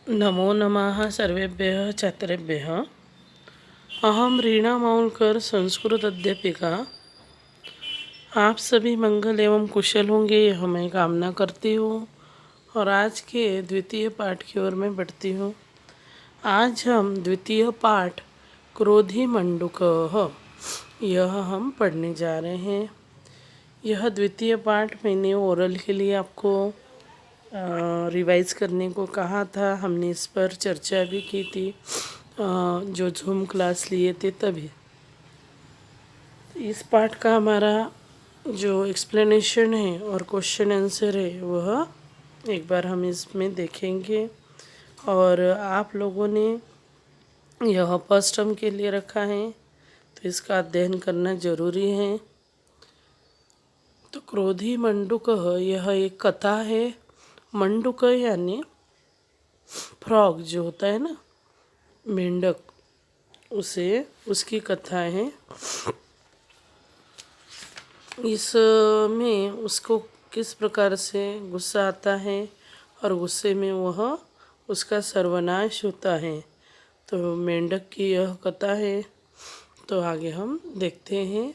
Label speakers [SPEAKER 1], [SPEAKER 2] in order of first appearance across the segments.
[SPEAKER 1] नमो नमः सर्वेभ्यः छात्रेभ्यः। अहम रीना माउलकर संस्कृत अध्यापिका। आप सभी मंगल एवं कुशल होंगे यह मैं कामना करती हूँ और आज के द्वितीय पाठ की ओर मैं बढ़ती हूँ। आज हम द्वितीय पाठ क्रोधी मंडूकः यह हम पढ़ने जा रहे हैं। यह द्वितीय पाठ मैंने ओरल के लिए आपको रिवाइज करने को कहा था। हमने इस पर चर्चा भी की थी जो जूम क्लास लिए थे तभी। इस पाठ का हमारा जो एक्सप्लेनेशन है और क्वेश्चन आंसर है वह एक बार हम इसमें देखेंगे। और आप लोगों ने यह फर्स्ट टर्म के लिए रखा है तो इसका अध्ययन करना ज़रूरी है। तो क्रोधी मंडूक यह एक कथा है। मंडूक यानी फ्रॉग जो होता है ना, मेंढक, उसे उसकी कथा है। इसमें उसको किस प्रकार से गुस्सा आता है और गुस्से में वह उसका सर्वनाश होता है। तो मेंढक की यह कथा है। तो आगे हम देखते हैं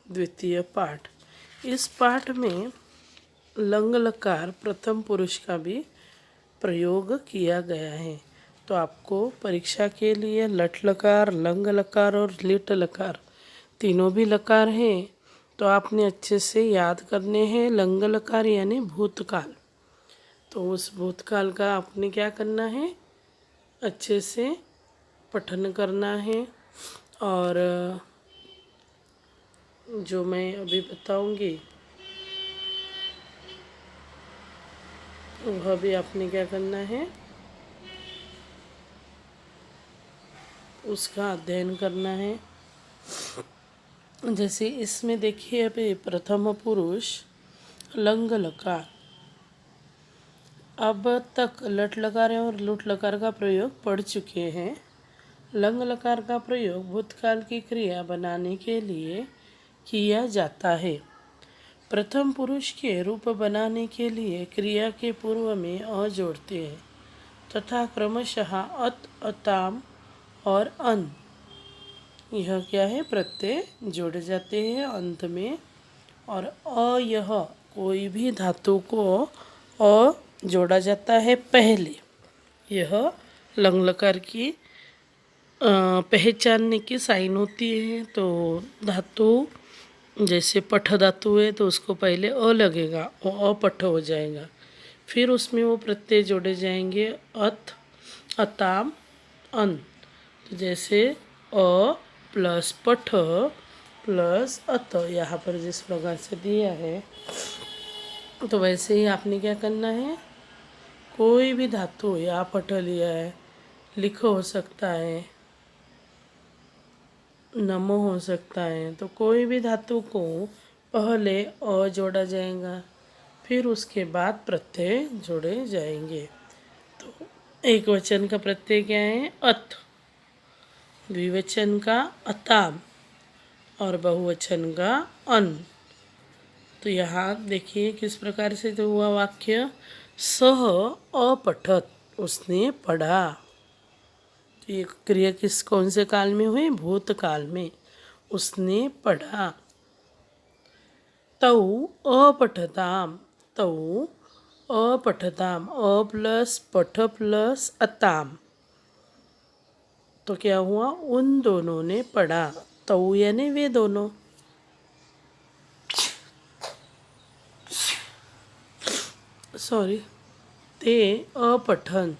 [SPEAKER 1] द्वितीय पाठ। इस पाठ में लंग लकार प्रथम पुरुष का भी प्रयोग किया गया है। तो आपको परीक्षा के लिए लट लकार, लंग लकार और लिट लकार तीनों भी लकार हैं। तो आपने अच्छे से याद करने हैं। लंग लकार यानी भूतकाल। तो उस भूतकाल का आपने क्या करना है, अच्छे से पठन करना है। और जो मैं अभी बताऊंगी वह भी आपने क्या करना है, उसका अध्ययन करना है। जैसे इसमें देखिए अभी प्रथम पुरुष लंग लकार। अब तक लट लकार और लुट लकार का प्रयोग पढ़ चुके हैं। लंग लकार का प्रयोग भूतकाल की क्रिया बनाने के लिए किया जाता है। प्रथम पुरुष के रूप बनाने के लिए क्रिया के पूर्व में अ जोड़ते हैं तथा क्रमशः अत, अताम और अन, यह क्या है, प्रत्यय जोड़े जाते हैं अंत में। और अ, यह कोई भी धातु को अ जोड़ा जाता है पहले। यह लंग लकार की पहचानने की साइन होती है। तो धातु जैसे पठ धातु है तो उसको पहले अ लगेगा, वो अपठ हो जाएगा। फिर उसमें वो प्रत्यय जोड़े जाएंगे अथ, अताम, अन। तो जैसे अ प्लस पठ प्लस अत, यहाँ पर जिस प्रकार से दिया है तो वैसे ही आपने क्या करना है, कोई भी धातु या पठ लिया है, लिख हो सकता है, नमो हो सकता है। तो कोई भी धातु को पहले अ जोड़ा जाएगा, फिर उसके बाद प्रत्यय जोड़े जाएंगे। तो एक वचन का प्रत्यय क्या है, अथ, द्विवचन का अताम और बहुवचन का अन। तो यहाँ देखिए किस प्रकार से तो हुआ वाक्य, सह अपठत, उसने पढ़ा। तो ये क्रिया किस कौन से काल में हुई, भूतकाल में, उसने पढ़ा। तौ अपठताम, तौ अपठताम, अ प्लस पठ प्लस अताम। तो क्या हुआ, उन दोनों ने पढ़ा। तौ यानी वे दोनों, सॉरी, ते अपठन।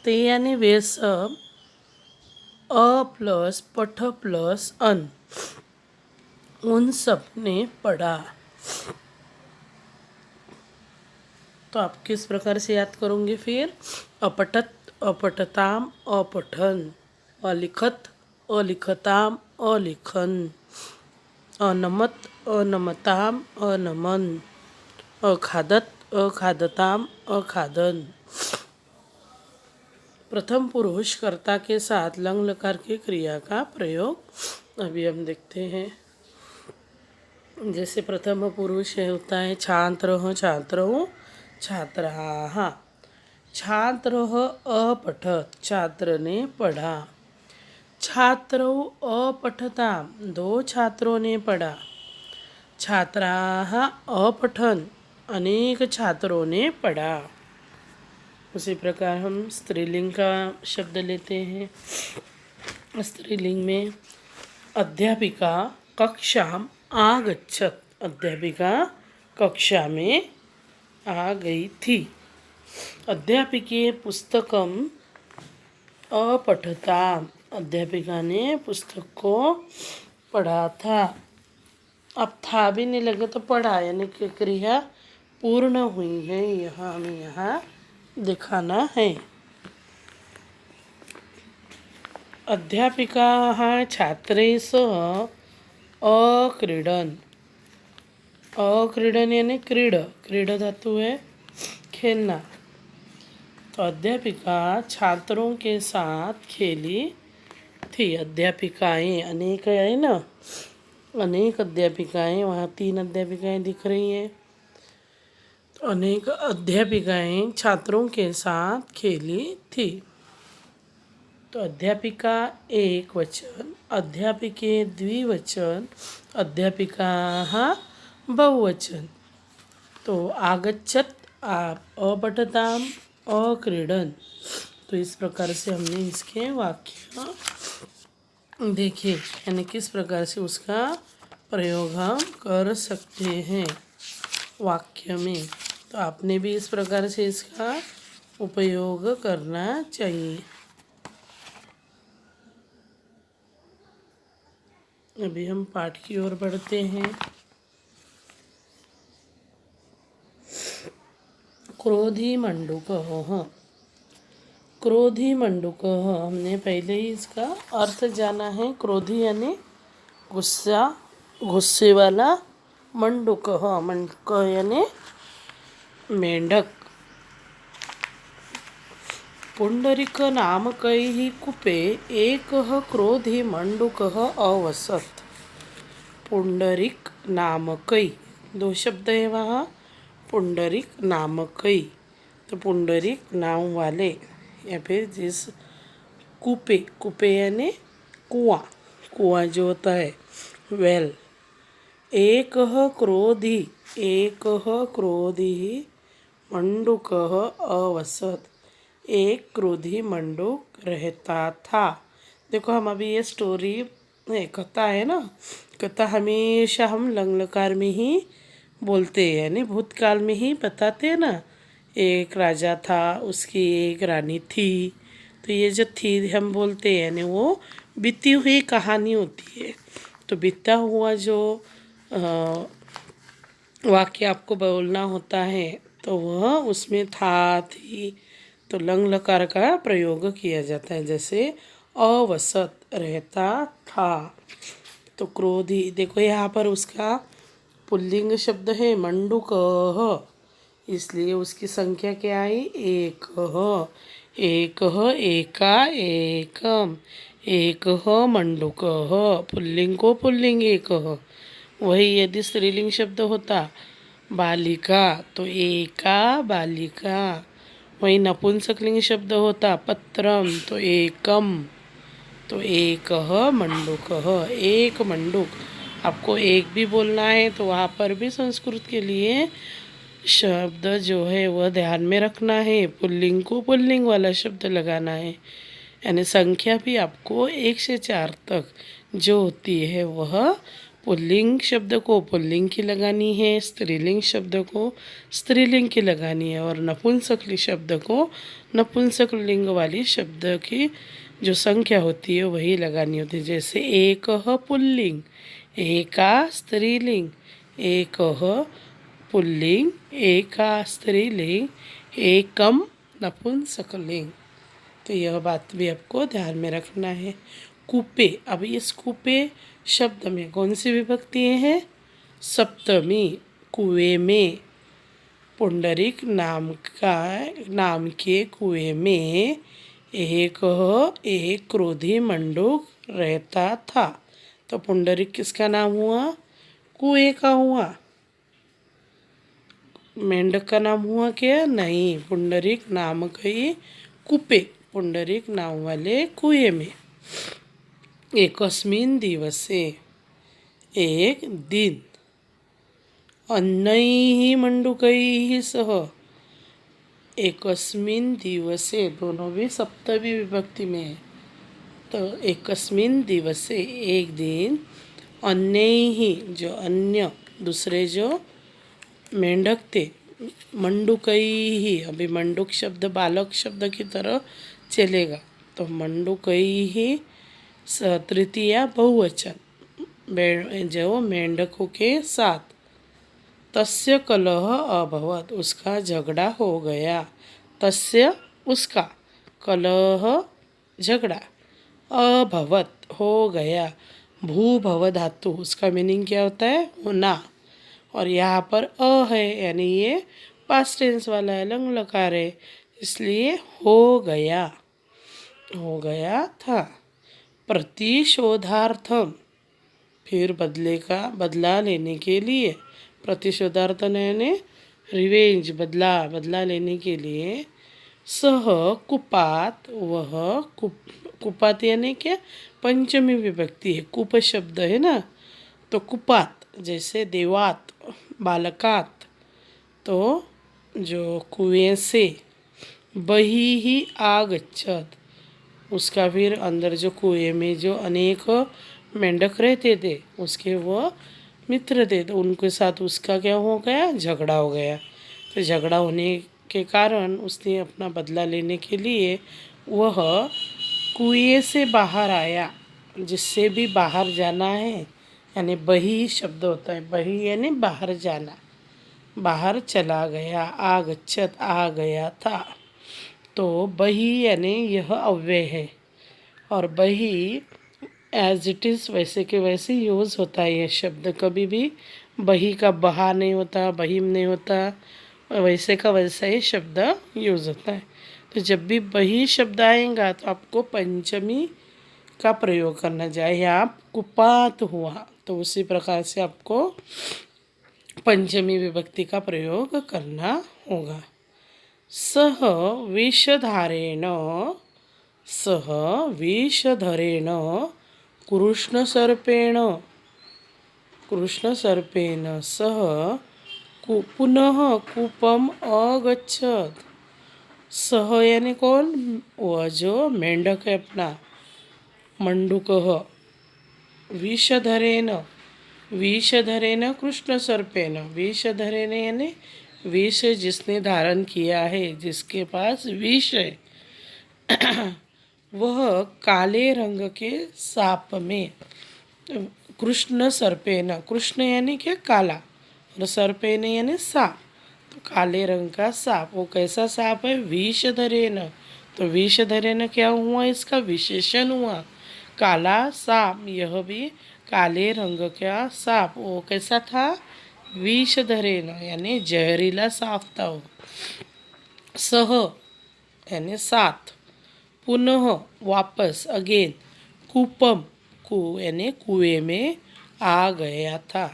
[SPEAKER 1] ते यानी वे सब, अ प्लस पठ प्लस अन, उन सब ने पढ़ा। तो आप किस प्रकार से याद करोगे फिर, अपठत, अपठताम, अपठन, अलिखत, अलिखताम, अलिखन, अनमत, अनमताम, अनमन, अखादत, अखादताम, अखादन। प्रथम पुरुष कर्ता के साथ लंग लकार की क्रिया का प्रयोग अभी हम देखते हैं। जैसे प्रथम पुरुष है होता है छात्रः छात्रौ छात्राः। छात्रः अपठत, छात्र ने पढ़ा। छात्रौ अपठताम, दो छात्रों ने पढ़ा। छात्राः अपठन, अनेक छात्रों ने पढ़ा। उसी प्रकार हम स्त्रीलिंग का शब्द लेते हैं। स्त्रीलिंग में अध्यापिका कक्षाम आगच्छत, अध्यापिका कक्षा में आ गई थी। अध्यापिके पुस्तकम अपठताम, अध्यापिका ने पुस्तक को पढ़ा था। अब था भी नहीं लगे तो पढ़ा, यानी कि क्रिया पूर्ण हुई है, यहाँ हमें यहाँ दिखाना है। अध्यापिकाः छात्रैः सह अक्रीडन्, अक्रीडन यानी क्रीड, क्रीड धातु है खेलना। तो अध्यापिका छात्रों के साथ खेली थी। अध्यापिकाएं अनेक है ना, अनेक अध्यापिकाएं, वहाँ 3 अध्यापिकाएं दिख रही हैं। तो अनेक अध्यापिकाएं छात्रों के साथ खेली थी। तो अध्यापिका एक वचन, अध्यापिके द्विवचन, अध्यापिकाः बहुवचन। तो आगच्छत आप अपठताम अक्रीडन। तो इस प्रकार से हमने इसके वाक्य देखे, यानी किस प्रकार से उसका प्रयोग हम कर सकते हैं वाक्य में। तो आपने भी इस प्रकार से इसका उपयोग करना चाहिए। अभी हम पाठ की ओर बढ़ते हैं। क्रोधी मंडूकः, क्रोधी मंडूकः, हमने पहले ही इसका अर्थ जाना है। क्रोधी यानी गुस्सा, गुस्से वाला। मंडूकः, मंडूक यानी मेंढक। पुंडरीक नामकैः कूपे एकः क्रोधी मंडूकः अवसत्। पुंडरीक नामकै, 2 शब्द है वहाँ। पुंडरीक नामकै, तो पुंडरीक नाम वाले, या फिर जिस कूपे, कूपे यानी कुआं, कुआं जो होता है वेल। एकः क्रोधी, एकः क्रोधी मंडूकः अवसत्, एक क्रोधी मंडूक रहता था। देखो हम अभी ये स्टोरी कथा है ना, कथा हमेशा हम लंग लकार में ही बोलते हैं, यानी भूतकाल में ही बताते हैं ना। एक राजा था, उसकी एक रानी थी। तो ये जो थी हम बोलते हैं, यानी वो बीती हुई कहानी होती है। तो बीता हुआ जो वाक्य आपको बोलना होता है, तो वह उसमें था, थी, तो लंग लकार का प्रयोग किया जाता है। जैसे अवसत, रहता था। तो क्रोधी, देखो यहाँ पर उसका पुल्लिंग शब्द है मंडूकः, इसलिए उसकी संख्या क्या आई? एकः, एकः, एका, एकम, एकः मंडूकः, पुल्लिंग को पुल्लिंग एकः। वही यदि स्त्रीलिंग शब्द होता बालिका, तो एका बालिका। वही नपुंसकलिंग शब्द होता पत्रम, तो एकम, तो एकः मंडूकः, एक मंडूक। आपको एक भी बोलना है तो वहाँ पर भी संस्कृत के लिए शब्द जो है वह ध्यान में रखना है। पुल्लिंग को पुल्लिंग वाला शब्द लगाना है, यानी संख्या भी आपको 1 से 4 तक जो होती है वह पुल्लिंग शब्द को पुल्लिंग की लगानी है, स्त्रीलिंग शब्द को स्त्रीलिंग की लगानी है, और नपुंसकलिंग शब्द को नपुंसकलिंग वाली शब्द की जो संख्या होती है वही लगानी होती है। जैसे एकः पुल्लिंग, एका स्त्रीलिंग, एकः पुल्लिंग, एका स्त्रीलिंग, एकम नपुंसकलिंग। तो यह बात भी आपको ध्यान में रखना है। कूपे, अब इस कूपे शब्द में कौन सी विभक्ति है? सप्तमी। कुएं में, पुंडरीक नाम के कुएं में एक क्रोधी मंडूक रहता था। तो पुंडरीक किसका नाम हुआ? कुएं का हुआ। मेंढक का नाम हुआ क्या? नहीं, पुंडरीक नामक ही कुपे, पुंडरीक नाम वाले कुएं में। एकस्मिन् दिवसे, एक दिन, अन्नैः मंडूकैः सह, एकस्मिन् दिवसे दोनों भी सप्तमी विभक्ति में है। तो एकस्मिन् दिवसे एक दिन, अन्यैः जो अन्य दूसरे जो मेंढक थे, मंडूकैः, अभी मंडूक शब्द बालक शब्द की तरह चलेगा। तो मंडूकैः तृतीया बहुवचन, जो मेंढकों के साथ, तस्य कलह अभवत, उसका झगड़ा हो गया। तस्य उसका, कलह झगड़ा, अभवत हो गया। भूभव धातु, उसका मीनिंग क्या होता है? होना। और यहाँ पर अ है, यानी ये पास्ट टेंस वाला है, लंग लकार है, इसलिए हो गया, हो गया था। प्रतिशोधार्थम, फिर बदला लेने के लिए, प्रतिशोधार्थ यानी रिवेंज, बदला लेने के लिए। सह कुपात, वह कुपात यानी क्या? पंचमी विभक्ति है, कुप शब्द है ना, तो कुपात जैसे देवात, बालकात, तो जो कुएं से, बही ही आगच्छत, उसका फिर अंदर जो कुएं में जो अनेक मेंढक रहते थे, उसके वो मित्र थे, तो उनके साथ उसका क्या हो गया? झगड़ा हो गया। तो झगड़ा होने के कारण उसने अपना बदला लेने के लिए वह कुएं से बाहर आया, जिससे भी बाहर जाना है, यानी बही शब्द होता है, बही यानी बाहर जाना, बाहर चला गया। आगच्छत आ गया था। तो बही यानी यह अव्यय है, और बही एज इट इज़ वैसे के वैसे यूज़ होता है। यह शब्द कभी भी बही का बहा नहीं होता, बहीम नहीं होता, वैसे का वैसा ही शब्द यूज़ होता है। तो जब भी बही शब्द आएगा तो आपको पंचमी का प्रयोग करना चाहिए। यहाँ कुपात हुआ, तो उसी प्रकार से आपको पंचमी विभक्ति का प्रयोग करना होगा। सह विषधारेण, सह विषधरेण कृष्णसर्पेण, कृष्णसर्पेण सह पुनः कूपम अगच्छत। सह यानी कौन? वह जो मेंढक है अपना, मंडूकः, विषधरेण, विषधरेण कृष्णसर्पेण, विषधरेण यानी विष जिसने धारण किया है, जिसके पास विष है, वह काले रंग के सांप में, कृष्ण सर्पेन, कृष्ण यानी क्या? काला, और सर्पेन यानी सांप, तो काले रंग का सांप। वो कैसा सांप है? विषधरेन, तो विषधरेन क्या हुआ? इसका विशेषण हुआ, काला सांप। यह भी काले रंग का सांप, वो कैसा था? विषधरेन यानी जहरीला सांप था वो। सह यानी साथ, पुनः वापस, अगेन, कूपम, यानी कुएं में आ गया था।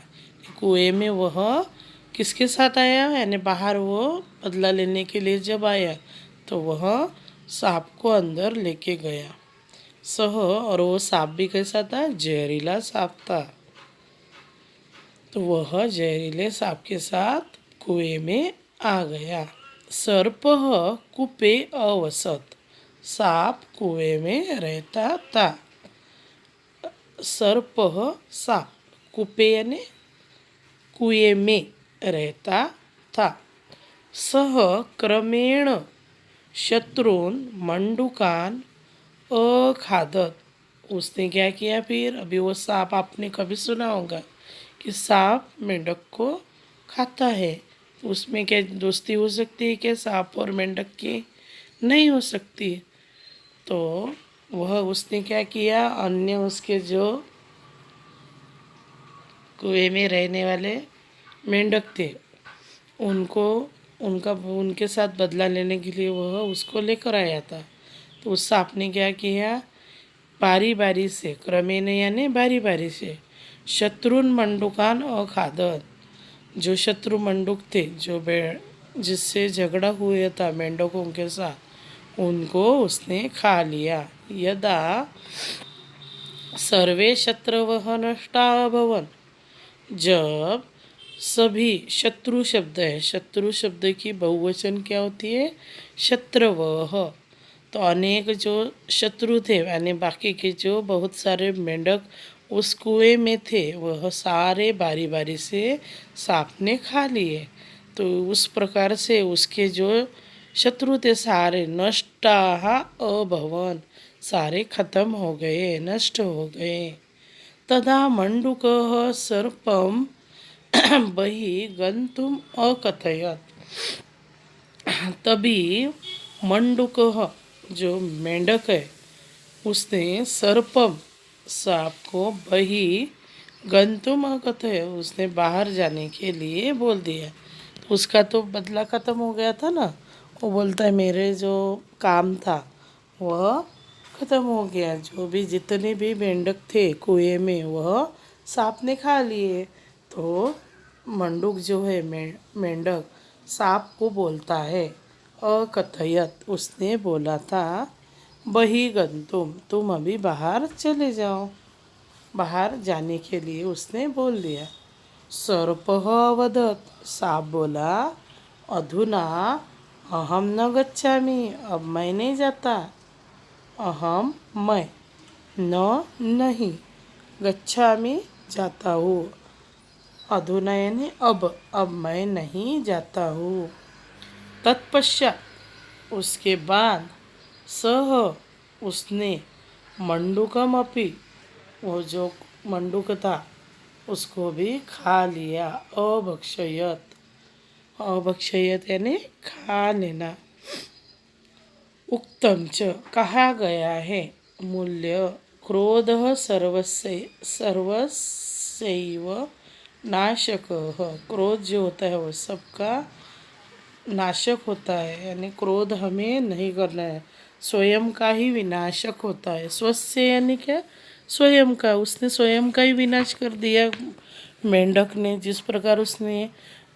[SPEAKER 1] कुएं में वह किसके साथ आया? यानी बाहर वो बदला लेने के लिए जब आया तो वह सांप को अंदर लेके गया। सह, और वो सांप भी कैसा था? जहरीला सांप था। तो वह जहरीले सांप के साथ कुएं में आ गया। सर्पः कूपे अवसत, सांप कुएं में रहता था। सर्पः सांप, कूपे यानी कुएं में रहता था। सह क्रमेण शत्रुन मंडूकान अखादत, उसने क्या किया फिर? अभी वो सांप आपने कभी सुना होगा कि सांप मेंढक को खाता है, उसमें क्या दोस्ती हो सकती है क्या सांप और मेंढक की? नहीं हो सकती। तो वह उसने क्या किया? अन्य उसके जो कुएं में रहने वाले मेंढक थे, उनको उनके साथ बदला लेने के लिए वह उसको लेकर आया था। तो उस सांप ने क्या किया? बारी बारी से, क्रमेण यानी बारी बारी से, शत्रुन मंडुकान अखादत, जो शत्रु मंडुक थे, जो जिससे झगड़ा हुआ था मेंढकों के साथ, उनको उसने खा लिया। यदा सर्वे शत्रवः नष्टा अभवन, जब सभी, शत्रु शब्द है, शत्रु शब्द की बहुवचन क्या होती है? शत्रवः। तो अनेक जो शत्रु थे यानी बाकी के जो बहुत सारे मेंढक उस कुएं में थे, वह सारे बारी बारी से सांप ने खा लिए। तो उस प्रकार से उसके जो शत्रु थे सारे नष्टाः अभवन्, सारे खत्म हो गए, नष्ट हो गए। तदा मंडूकः सर्पं बहिः गन्तुम् अकथयत्, तभी मंडूकः जो मेंढक है उसने सर्पम, सांप को, बहिः गंतुम अकथयत्, उसने बाहर जाने के लिए बोल दिया। तो उसका तो बदला खत्म हो गया था ना, वो बोलता है मेरे जो काम था वह खत्म हो गया, जो भी जितने भी मेंढक थे कुएं में वह सांप ने खा लिए। तो मंडूक जो है मेंढक सांप को बोलता है, अकथयत, उसने बोला था, बहिगंतुम, तुम अभी बाहर चले जाओ, बाहर जाने के लिए उसने बोल दिया। सर्पः अवदत्, सांप बोला, अधुना अहम न गच्छामि, अब मैं नहीं जाता। अहम मैं, न नहीं, गच्छामि जाता हूँ, अधुना यानी अब मैं नहीं जाता हूँ। तत्पश्चात उसके बाद, सह उसने, मंडूकम अपि, वो जो मंडूक था उसको भी खा लिया। अभक्षयत, अभक्षयत यानी खा लेना। उक्तम च, कहा गया है, मूल्य, क्रोध सर्वस्यैव नाशकः, क्रोध जो होता है वो सबका नाशक होता है, यानी क्रोध हमें नहीं करना है, स्वयं का ही विनाशक होता है। स्वस्य यानी क्या? स्वयं का, उसने स्वयं का ही विनाश कर दिया मेंढक ने। जिस प्रकार उसने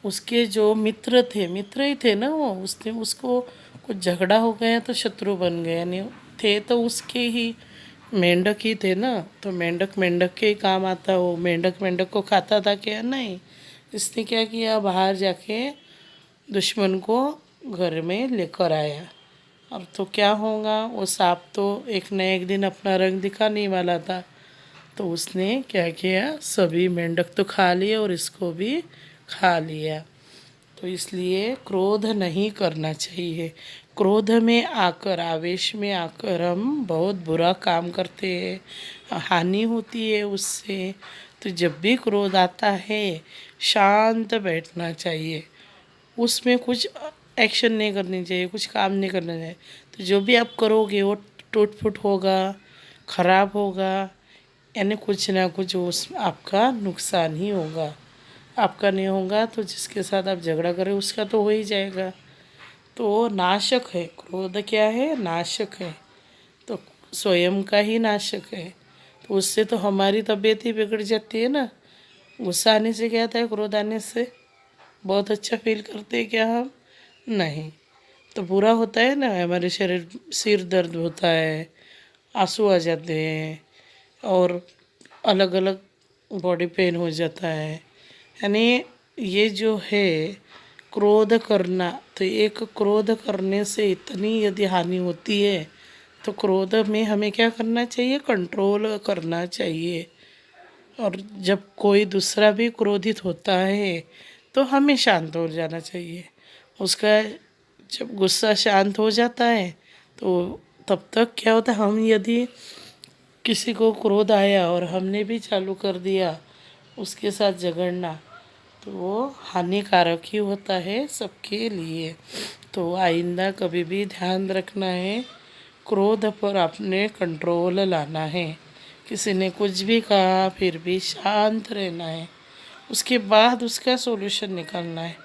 [SPEAKER 1] उसके जो मित्र थे, मित्र ही थे ना वो, उसने उसको कुछ झगड़ा हो गया तो शत्रु बन गए, यानी थे तो उसके ही मेंढक ही थे ना, तो मेंढक मेंढक के ही काम आता, वो मेंढक मेंढक को खाता था क्या? नहीं। इसने क्या किया, बाहर जाके दुश्मन को घर में लेकर आया। अब तो क्या होगा, वो सांप तो एक न एक दिन अपना रंग दिखाने वाला था। तो उसने क्या किया, सभी मेंढक तो खा लिए और इसको भी खा लिया। तो इसलिए क्रोध नहीं करना चाहिए। क्रोध में आकर, आवेश में आकर हम बहुत बुरा काम करते हैं, हानि होती है उससे। तो जब भी क्रोध आता है शांत बैठना चाहिए, उसमें कुछ एक्शन नहीं करनी चाहिए, कुछ काम नहीं करना चाहिए। तो जो भी आप करोगे वो टूट फूट होगा, खराब होगा, यानी कुछ ना कुछ उस आपका नुकसान ही होगा। आपका नहीं होगा तो जिसके साथ आप झगड़ा करें उसका तो हो ही जाएगा। तो नाशक है, क्रोध क्या है? नाशक है, तो स्वयं का ही नाशक है। तो उससे तो हमारी तबीयत ही बिगड़ जाती है ना। गुस्सा आने से क्या होता है? क्रोध आने से बहुत अच्छा फील करते हैं क्या हम? नहीं। तो बुरा होता है ना, हमारे शरीर, सिर दर्द होता है, आंसू आ जाते हैं, और अलग अलग बॉडी पेन हो जाता है। यानी ये जो है क्रोध करना, तो एक क्रोध करने से इतनी यदि हानि होती है, तो क्रोध में हमें क्या करना चाहिए? कंट्रोल करना चाहिए। और जब कोई दूसरा भी क्रोधित होता है तो हमें शांत हो जाना चाहिए। उसका जब गुस्सा शांत हो जाता है तो तब तक क्या होता है, हम यदि किसी को क्रोध आया और हमने भी चालू कर दिया उसके साथ झगड़ना, तो वो हानिकारक ही होता है सबके लिए। तो आइंदा कभी भी ध्यान रखना है, क्रोध पर अपने कंट्रोल लाना है। किसी ने कुछ भी कहा फिर भी शांत रहना है, उसके बाद उसका सॉल्यूशन निकालना है।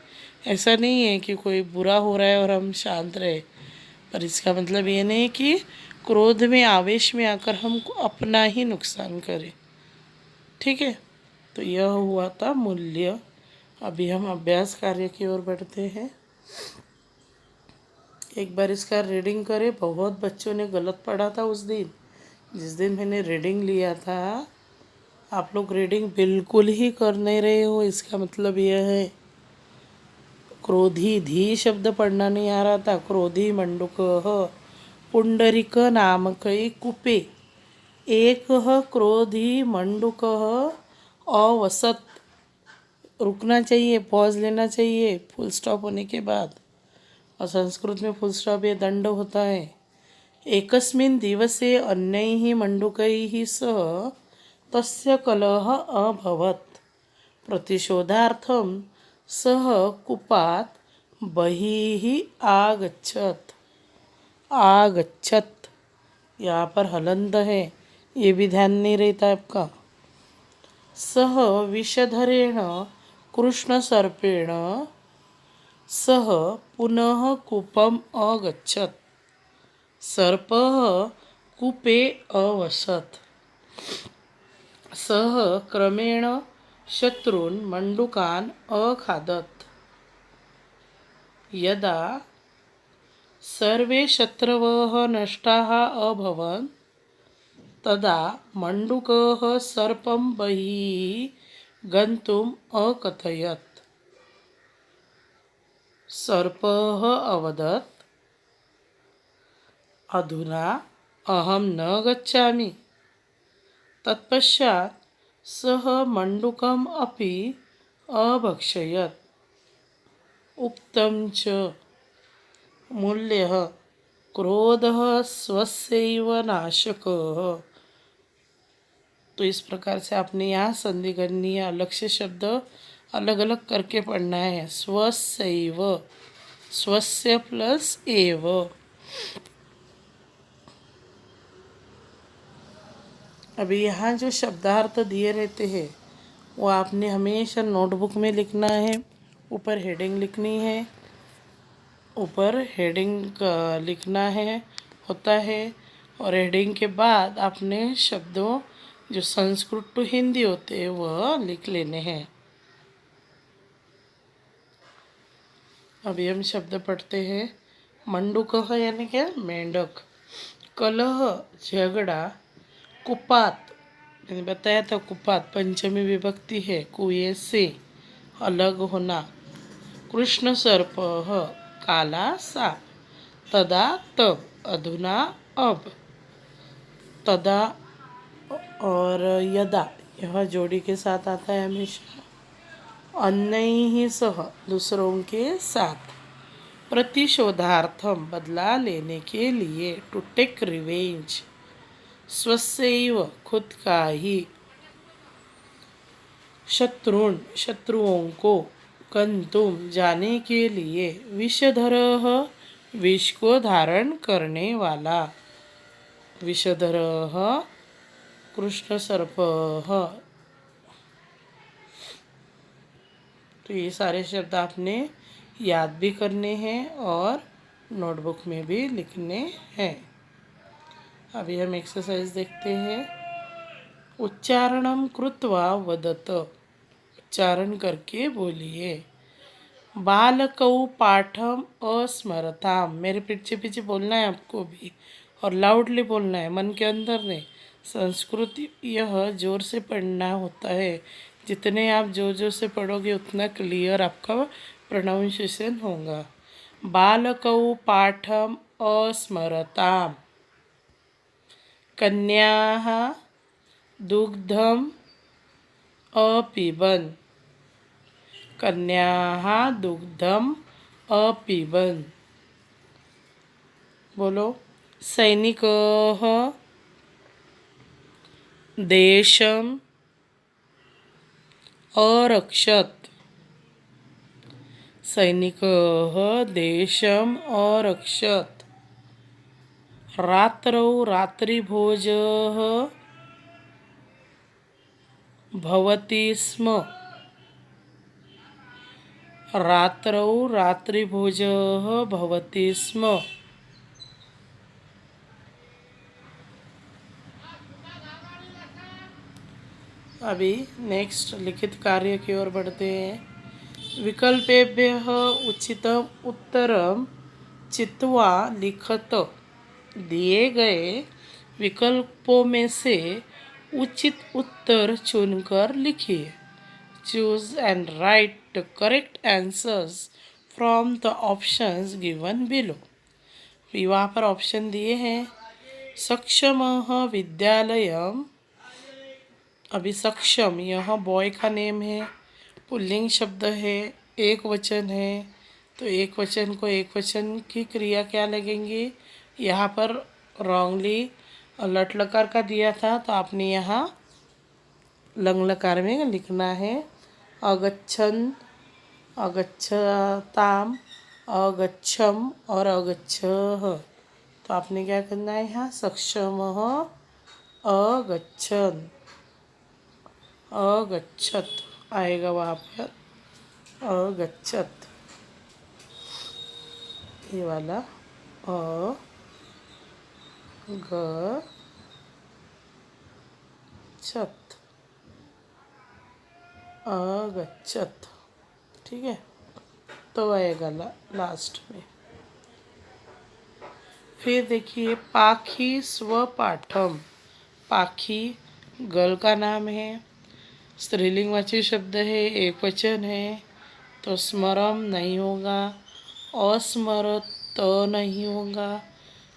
[SPEAKER 1] ऐसा नहीं है कि कोई बुरा हो रहा है और हम शांत रहे, पर इसका मतलब ये नहीं कि क्रोध में, आवेश में आकर हम अपना ही नुकसान करें। ठीक है। तो यह हुआ था मूल्य। अभी हम अभ्यास कार्य की ओर बढ़ते हैं। एक बार इसका रीडिंग करें। बहुत बच्चों ने गलत पढ़ा था उस दिन, जिस दिन मैंने रीडिंग लिया था। आप लोग रीडिंग बिल्कुल ही कर नहीं रहे हो। इसका मतलब यह है, क्रोधी धी शब्द पढ़ना नहीं आ रहा था। क्रोधी मंडुक पुंडरिक नामकई कुपे एक क्रोधी मंडुक अवसत। रुकना चाहिए, पॉज लेना चाहिए फुल स्टॉप होने के बाद। और संस्कृत में फुल स्टॉप ये दंड होता है। एकस्मिन् दिवसे अन्यैः मंडुकैः सह तस्य कलह अभवत्। प्रतिशोधार्थं सह कूपात् बहिः आगच्छत्। आगच्छत् यहाँ पर हलंत है, ये भी ध्यान नहीं रहता आपका। सह विषधरेण कृष्णसर्पेण सह पुनः कूपम् अगच्छत्। सर्पः कूपे अवसत्। सः क्रमेण शत्रून् मंडुकान् अखादत्। यदा सर्वे शत्रवः नष्टाः अभवन् तदा मंडुकः सर्पं बहिः गन्तुम् अकथयत्। सर्पः अवदत्, अधुना अहं न गच्छामि। तत्पश्चात् सः मंडुकम् अपि अभक्षयत्। उक्तं च मूल्यः क्रोधः स्वस्यैव नाशकः। तो इस प्रकार से आपने यहाँ संधि करनी है। अलग से शब्द अलग अलग करके पढ़ना है। स्वस्यैव, स्वस्य प्लस एव। अभी यहाँ जो शब्दार्थ दिए रहते हैं वो आपने हमेशा नोटबुक में लिखना है। ऊपर हेडिंग लिखनी है, ऊपर हेडिंग लिखना है होता है। और हेडिंग के बाद आपने शब्दों जो संस्कृत टू हिंदी होते हैं वह लिख लेने हैं। अभी हम शब्द पढ़ते हैं। मंडूकः यानी क्या? मेंढक। कलह झगड़ा। कुपात मैंने बताया था, कुपात पंचमी विभक्ति है, कुएं से अलग होना। कृष्ण सर्प काला सांप। तदा तब, अधुना अब। तदा और यदा यह जोड़ी के साथ आता है हमेशा। अन्यैः सह दूसरों के साथ। प्रतिशोधार्थम बदला लेने के लिए, टू टेक रिवेंज। स्वस्यैव खुद का ही। शत्रुन शत्रुओं को। गंतुम जाने के लिए। विषधरः विष को धारण करने वाला। विषधरः कृष्ण सर्पः। तो ये सारे शब्द आपने याद भी करने हैं और नोटबुक में भी लिखने हैं। अभी हम एक्सरसाइज देखते हैं। उच्चारणम कृत्वा वदत। उच्चारण करके बोलिए। बालकौ पाठम अस्मरताम। मेरे पीछे पीछे बोलना है आपको भी, और लाउडली बोलना है, मन के अंदर नहीं। संस्कृत यह जोर से पढ़ना होता है। जितने आप जोर जोर से पढ़ोगे उतना क्लियर आपका प्रोनाउंसिएशन होगा। बालकौ पाठम अस्मरताम। कन्याः दुग्धम अपिबन्। कन्याः दुग्धम अपिबन्। बोलो। सैनिकः देशम अरक्षत। सैनिकः देशम अरक्षत। रात्रौ रात्रिभोजः भवति स्म। रात्रौ रात्रिभोजः भवति स्म। अभी नेक्स्ट लिखित कार्य की ओर बढ़ते हैं। विकल्पेभ्यः उचितम उत्तरम चित्वा लिखत। दिए गए विकल्पों में से उचित उत्तर चुनकर लिखिए। Choose and right the correct answers from the options given below. वहाँ पर ऑप्शन दिए हैं। सक्षमः विद्यालयम। अभी सक्षम यह बॉय का नेम है, पुल्लिंग शब्द है, एक वचन है, तो एक वचन को एक वचन की क्रिया क्या लगेंगी। यहाँ पर रॉन्गली लट लकार का दिया था, तो आपने यहाँ लंग लकार में लिखना है। अगच्छन, अगच्छताम, अगच्छम और अगच्छः। तो आपने क्या करना है, यहाँ सक्षमः अगच्छन, अगच्छत आएगा वहाँ पर, अगच्छत ये वाला अ ग छत, अगच्छत। ठीक है, तो आएगा लास्ट में। फिर देखिए पाखी स्वपाठम। पाखी गर्ल का नाम है, स्त्रीलिंगवाची शब्द है, एक वचन है, तो स्मरम नहीं होगा, अस्मरत नहीं होगा,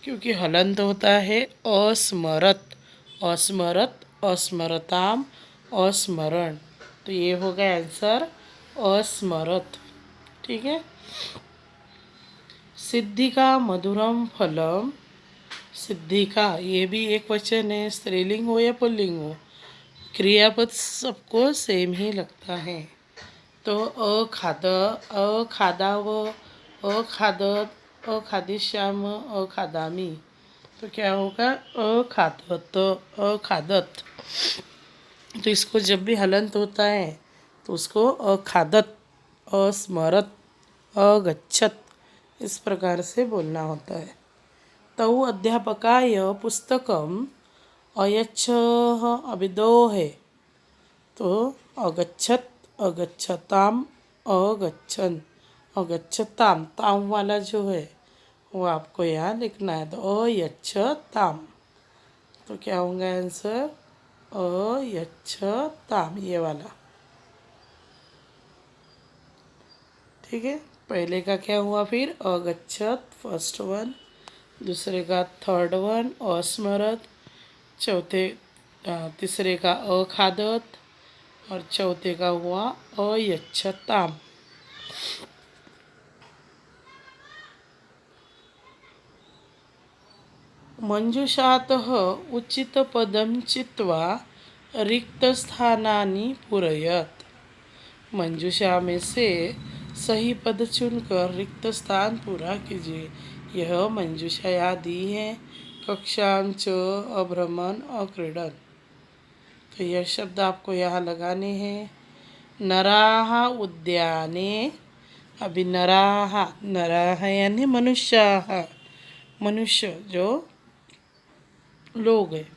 [SPEAKER 1] क्योंकि हलंत होता है अस्मरत, अस्मरत, अस्मरताम, अस्मरण। तो ये होगा आंसर अस्मरत। ठीक है। सिद्धिका मधुरम फलम। सिद्धिका ये भी एक वचन है, स्त्रीलिंग हो या पुल्लिंग हो, क्रियापद सबको सेम ही लगता है। तो अखाद, अखादाव, अखादत, अखादिश्याम, अखादामी। तो क्या होगा, अखादत, अखादत। तो इसको जब भी हलंत होता है तो उसको अखादत, अस्मरत, अगच्छत इस प्रकार से बोलना होता है। तौ अध्यापकाय पुस्तकम अयच्छः। अभी दो है, तो अगच्छत, अगच्छताम, अगच्छन, अगच्छताम, ताम वाला जो है वो आपको यहाँ लिखना है। तो अयच्छताम, तो क्या होगा आंसर, अयच्छताम ये वाला। ठीक है, पहले का क्या हुआ, फिर अगच्छत फर्स्ट वन, दूसरे का थर्ड वन अस्मरत, तीसरे का अखादत और चौथे का हुआ अयच्छताम। मंजुषातः उचितपदं चित्वा रिक्तस्थानानि पूरयत। मंजुषा में से सही पद चुनकर रिक्त स्थान पूरा कीजिए। यह मंजुषा यहाँ दी है, कक्षां च अभ्रमण अक्रीडन। तो यह शब्द आपको यहाँ लगाने हैं। नराः उद्याने। अभी नराः, नराः यानी मनुष्याः, मनुष्य जो लोग हैं,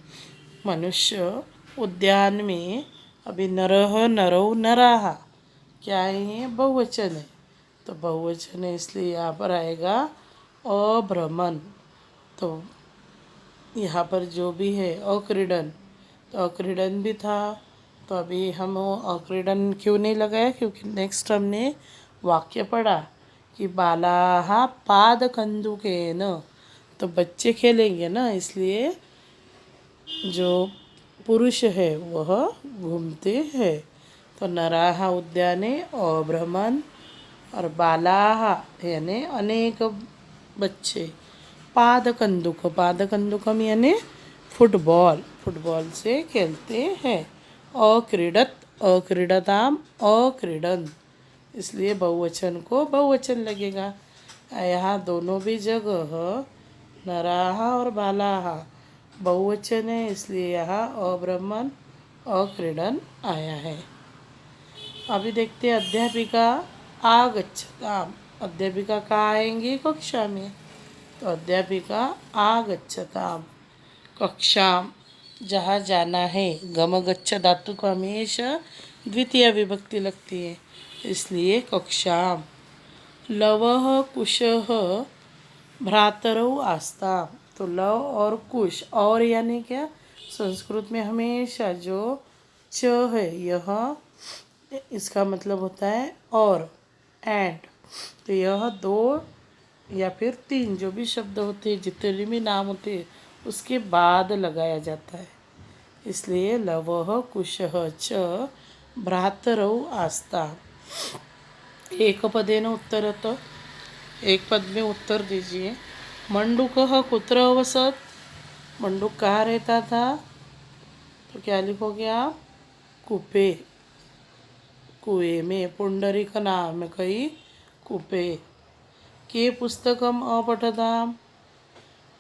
[SPEAKER 1] मनुष्य उद्यान में। अभी नरः, नरौ, नराः क्या है, बहुवचन है, तो बहुवचन है इसलिए यहाँ पर आएगा अभ्रमण। तो यहाँ पर जो भी है अक्रीडन, तो अक्रीडन भी था, तो अभी हम अक्रीडन क्यों नहीं लगाया, क्योंकि नेक्स्ट हमने वाक्य पढ़ा कि बालाः पादकन्दुकेन, तो बच्चे खेलेंगे ना, इसलिए जो पुरुष है वह घूमते हैं। तो नराः उद्याने अभ्रमण और बालाः यानी अनेक बच्चे, पादकंदुक, पादकंदुकम यानी फुटबॉल, फुटबॉल से खेलते हैं। अक्रीडत, अक्रीडताम, अक्रीडन, इसलिए बहुवचन को बहुवचन लगेगा। यहाँ दोनों भी जगह नराः और बालाः बहुवचन है, इसलिए यहाँ अभ्रमण अक्रीडन आया है। अभी देखते हैं अध्यापिका आगच्छताम। अध्यापिका कहाँ आएंगी, कक्षा में, तो अध्यापिका आगच्छताम, कक्षा जहाँ जाना है। गम गच्छ धातु को हमेशा द्वितीय विभक्ति लगती है, इसलिए कक्षाम। लवः कुशः भ्रातरौ आस्ताम। तो लव और कुश, और यानी क्या, संस्कृत में हमेशा जो च है यह, इसका मतलब होता है और, एंड। तो यह दो या फिर तीन जो भी शब्द होते हैं, जितने भी नाम होते हैं, उसके बाद लगाया जाता है। इसलिए लवः कुशः च भ्रातरौ आस्ता। एक पदेन उत्तरत, एक पद में उत्तर दीजिए। मंडूकः कुत्र अवसत। मंडूक कहाँ रहता था, तो क्या लिखोगे आप, कुपे, कुएं में। पुंडरीक नाम कई कुपे। के पुस्तकम अपठताम।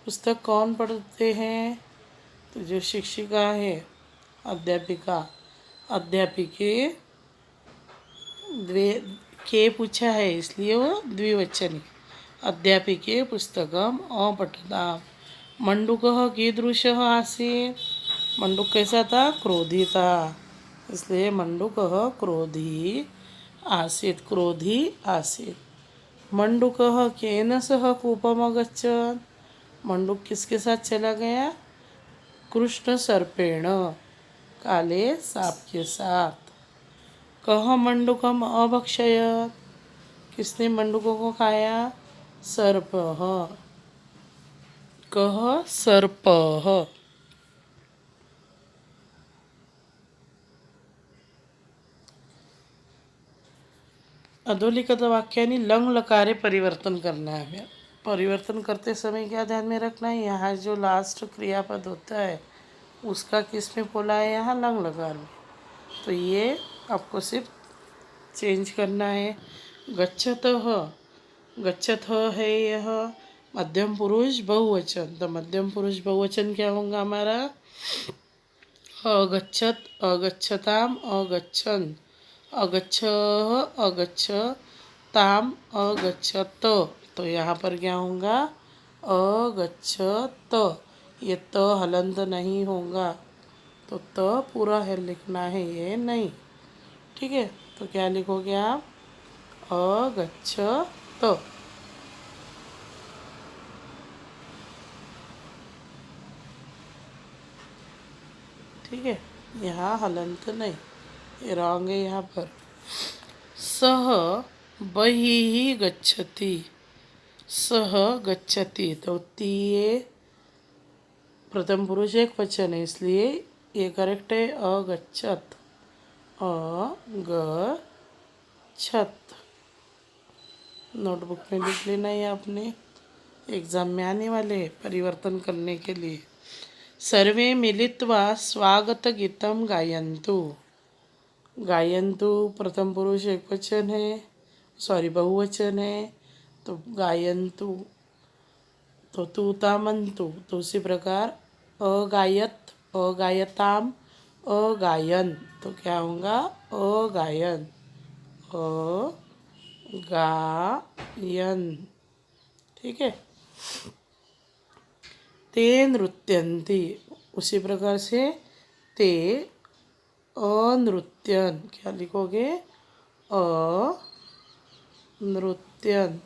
[SPEAKER 1] पुस्तक कौन पढ़ते हैं, तो जो शिक्षिका है, अध्यापिका। अध्यापिके द्वे, के पूछा है इसलिए वो द्विवचन। अध्यापिके पुस्तकम अपठताम। मंडूकः कीदृशः आसीत्। मंडूक कैसा था, क्रोधी था, इसलिए मंडूकः क्रोधी आसीत्, क्रोधी आसीत्। मंडूकः केन सह कूपम् अगच्छत्। मंडूक किसके साथ चला गया, कृष्ण सर्पेण, काले सांप के साथ। कः मंडूकम अभक्षयत्। किसने मंडूकों को खाया, सर्पः। कः सर्पः। अधोलिखित वाक्यानी लंग लकारे परिवर्तन करना है हमें। परिवर्तन करते समय क्या ध्यान में रखना है, यहाँ जो लास्ट क्रियापद होता है उसका किस में बोला है, यहाँ लंग लकार में। तो ये आपको सिर्फ चेंज करना है। गच्छतः, गच्छतः है यह मध्यम पुरुष बहुवचन। तो मध्यम पुरुष बहुवचन क्या होगा हमारा, अगच्छत, अगच्छताम, अगच्छन, अगच्छः, अगच्छताम, अगच्छत। तो यहाँ पर क्या होगा, अगच्छत। ये त हलंत नहीं होगा, तो त पूरा है लिखना है, ये नहीं। ठीक है, तो क्या लिखोगे आप, अगच्छत। ठीक है, यहाँ हलंत नहीं, ये रॉन्ग है यहाँ पर। सह बहिः गच्छति, सह गच्छति। तो ये प्रथम पुरुष एक वचन है, इसलिए ये करेक्ट है, अगच्छत, अगच्छत। नोटबुक में लिख लेना है आपने, एग्जाम में आने वाले हैं परिवर्तन करने के लिए। सर्वे मिलित्वा स्वागत गीतम गायन्तु। गायन्तु प्रथम पुरुष एक वचन है, सॉरी बहुवचन है, तो गायन्तु। तो तूतामंतु, तो उसी प्रकार अगायत, अगायताम, अगायन। तो क्या होगा, अगायन, अगायन। ठीक है। ते नृत्यन्ति, उसी प्रकार से ते अनृत्यन। क्या लिखोगे, अनृत्यन।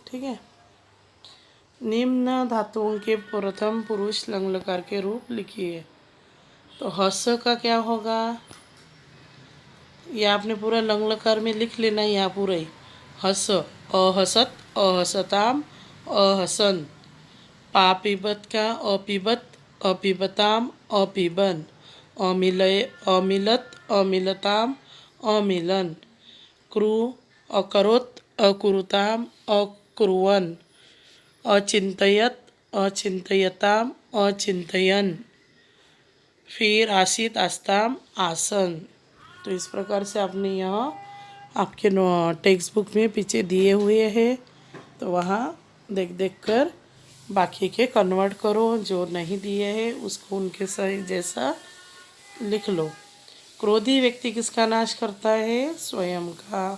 [SPEAKER 1] ठीक है। निम्न धातुओं के प्रथम पुरुष लंग लकार के रूप लिखिए। तो हस का क्या होगा, ये आपने पूरा लंग लकार में लिख लेना है, यहाँ पूरा ही। हस, अहसत, अहसताम, अहसन। पापीबत का अपिबत, अपिबताम, अपिबन। अमिलय, अमिलत, अमिलताम, अमिलन। क्रू, अकरोत, अकुरुताम, अकुर्वन। अचिंतयत, अचिंतयताम, अचिंतयन। फिर आसित, आस्ताम, आसन। तो इस प्रकार से आपने यहाँ आपके टेक्स्ट बुक में पीछे दिए हुए हैं, तो वहाँ देख देख कर बाकी के कन्वर्ट करो, जो नहीं दिए हैं उसको उनके सही जैसा लिख लो। क्रोधी व्यक्ति किसका नाश करता है, स्वयं का।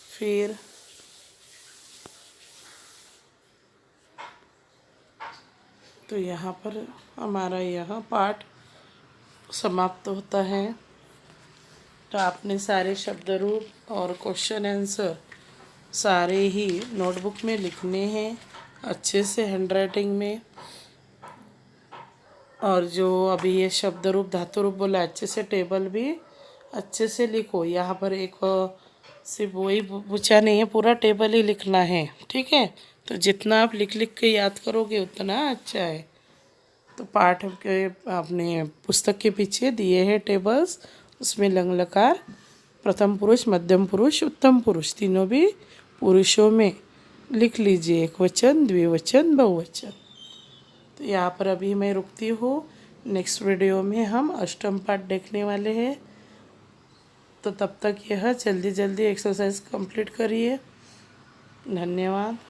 [SPEAKER 1] फिर तो तो यहाँ पर हमारा यह पाठ समाप्त होता है। तो आपने सारे शब्द रूप और क्वेश्चन आंसर सारे ही नोटबुक में लिखने हैं अच्छे से हैंडराइटिंग में। और जो अभी ये शब्द रूप धातु रूप बोला अच्छे से टेबल भी अच्छे से लिखो। यहाँ पर एक सिर्फ वही पूछा नहीं है, पूरा टेबल ही लिखना है, ठीक है। तो जितना आप लिख लिख के याद करोगे उतना अच्छा है। तो पाठ के अपने पुस्तक के पीछे दिए हैं टेबल्स, उसमें लंग लकार प्रथम पुरुष मध्यम पुरुष उत्तम पुरुष तीनों भी पुरुषों में लिख लीजिए, एक वचन द्विवचन बहुवचन। तो यहाँ पर अभी मैं रुकती हूँ। नेक्स्ट वीडियो में हम अष्टम पाठ देखने वाले हैं। तो तब तक यह जल्दी जल्दी एक्सरसाइज कंप्लीट करिए। धन्यवाद।